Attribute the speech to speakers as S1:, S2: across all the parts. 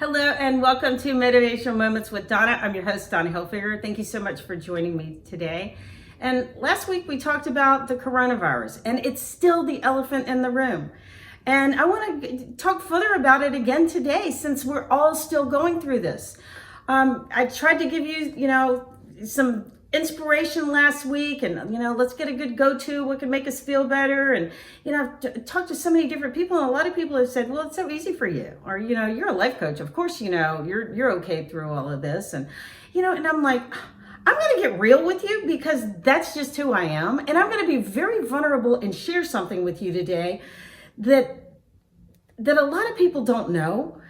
S1: Hello and welcome to Motivational Moments with Donna. I'm your host, Donna Hilfiger. Thank you so much for joining me today. And last week we talked about the coronavirus, and it's still the elephant in the room. And I want to talk further about it again today since we're all still going through this. I tried to give you, some inspiration last week and, let's get a good go-to, what can make us feel better. And, I've talked to so many different people, and a lot of people have said, well, it's so easy for you. Or, you're a life coach. Of course, you're okay through all of this. And, and I'm like, I'm going to get real with you because that's just who I am. And I'm going to be very vulnerable and share something with you today that a lot of people don't know.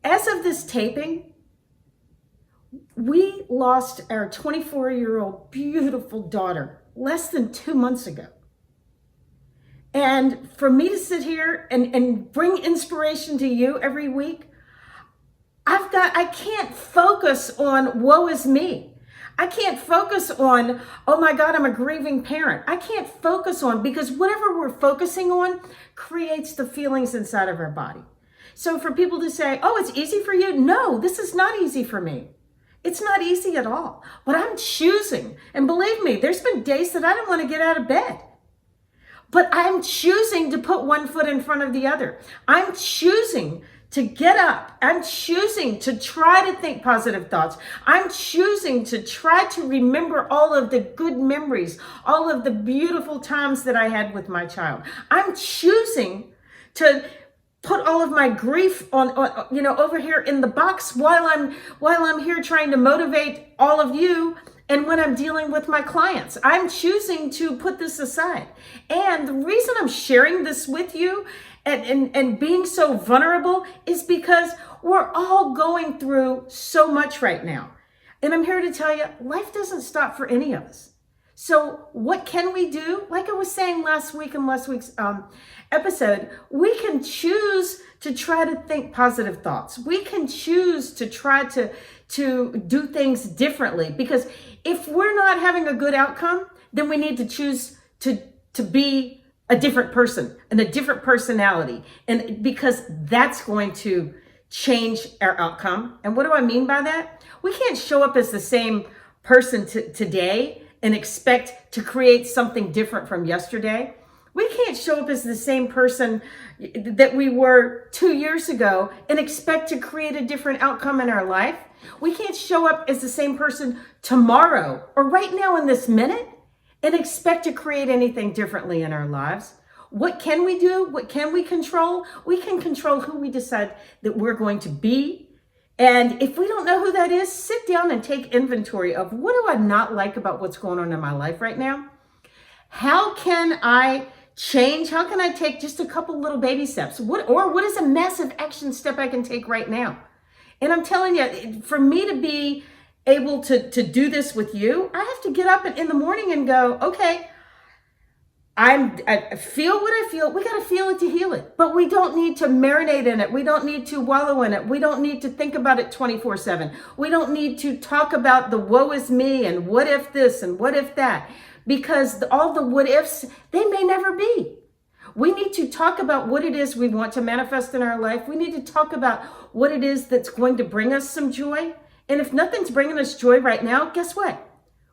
S1: As of this taping, we lost our 24-year-old beautiful daughter less than 2 months ago. And for me to sit here and bring inspiration to you every week, I can't focus on woe is me. I can't focus on, oh my God, I'm a grieving parent. I can't focus on, because whatever we're focusing on creates the feelings inside of our body. So for people to say, oh, it's easy for you. No, this is not easy for me. It's not easy at all, but I'm choosing. And believe me, there's been days that I don't want to get out of bed, but I'm choosing to put one foot in front of the other. I'm choosing to get up. I'm choosing to try to think positive thoughts. I'm choosing to try to remember all of the good memories, all of the beautiful times that I had with my child. I'm choosing to put all of my grief on over here in the box while I'm here trying to motivate all of you. And when I'm dealing with my clients, I'm choosing to put this aside. And the reason I'm sharing this with you and being so vulnerable is because we're all going through so much right now. And I'm here to tell you, life doesn't stop for any of us. So what can we do? Like I was saying last week in last week's episode, we can choose to try to think positive thoughts. We can choose to try to do things differently, because if we're not having a good outcome, then we need to choose to be a different person and a different personality. And because that's going to change our outcome. And what do I mean by that? We can't show up as the same person today and expect to create something different from yesterday. We can't show up as the same person that we were 2 years ago and expect to create a different outcome in our life. We can't show up as the same person tomorrow or right now in this minute and expect to create anything differently in our lives. What can we do? What can we control? We can control who we decide that we're going to be. And if we don't know who that is, sit down and take inventory of, what do I not like about what's going on in my life right now? How can I change? How can I take just a couple little baby steps? What is a massive action step I can take right now? And I'm telling you, for me to be able to do this with you, I have to get up in the morning and go, okay, I feel what I feel. We got to feel it to heal it, but we don't need to marinate in it. We don't need to wallow in it. We don't need to think about it 24/7. We don't need to talk about the woe is me and what if this and what if that, because all the what ifs, they may never be. We need to talk about what it is we want to manifest in our life. We need to talk about what it is that's going to bring us some joy. And if nothing's bringing us joy right now, guess what?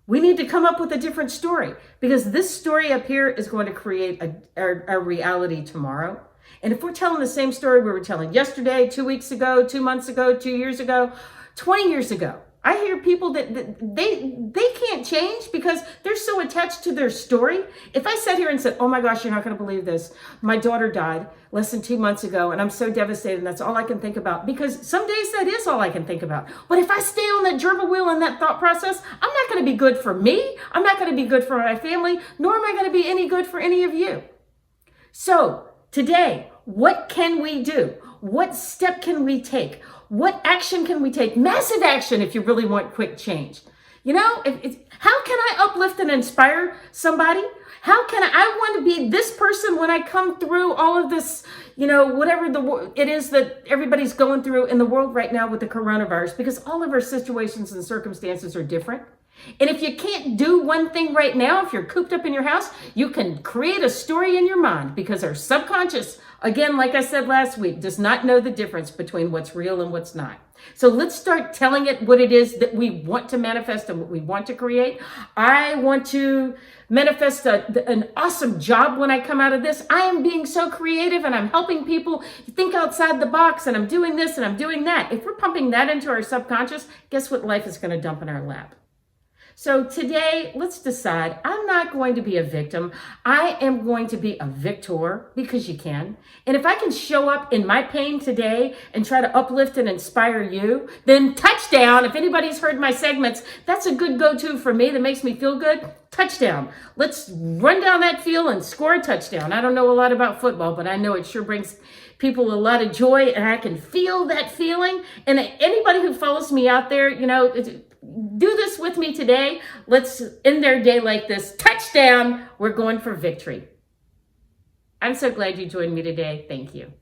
S1: We need to come up with a different story, because this story up here is going to create a reality tomorrow. And if we're telling the same story we were telling yesterday, 2 weeks ago, 2 months ago, 2 years ago, 20 years ago, I hear people that they can't change because they're so attached to their story. If I sat here and said, oh my gosh, you're not going to believe this. My daughter died less than 2 months ago and I'm so devastated and that's all I can think about, because some days that is all I can think about. But if I stay on that gerbil wheel and that thought process, I'm not going to be good for me. I'm not going to be good for my family, nor am I going to be any good for any of you. So today, what can we do? What step can we take? What action can we take? Massive action if you really want quick change. How can I uplift and inspire somebody? How can I want to be this person when I come through all of this, whatever it is that everybody's going through in the world right now with the coronavirus, because all of our situations and circumstances are different. And if you can't do one thing right now, if you're cooped up in your house, you can create a story in your mind, because our subconscious, again, like I said last week, does not know the difference between what's real and what's not. So let's start telling it what it is that we want to manifest and what we want to create. I want to manifest an awesome job when I come out of this. I am being so creative and I'm helping people think outside the box, and I'm doing this and I'm doing that. If we're pumping that into our subconscious, guess what life is going to dump in our lap? So today, let's decide, I'm not going to be a victim. I am going to be a victor, because you can. And if I can show up in my pain today and try to uplift and inspire you, then touchdown. If anybody's heard my segments, that's a good go-to for me that makes me feel good. Touchdown. Let's run down that field and score a touchdown. I don't know a lot about football, but I know it sure brings people a lot of joy, and I can feel that feeling. And anybody who follows me out there, do this with me today. Let's end their day like this. Touchdown. We're going for victory. I'm so glad you joined me today. Thank you.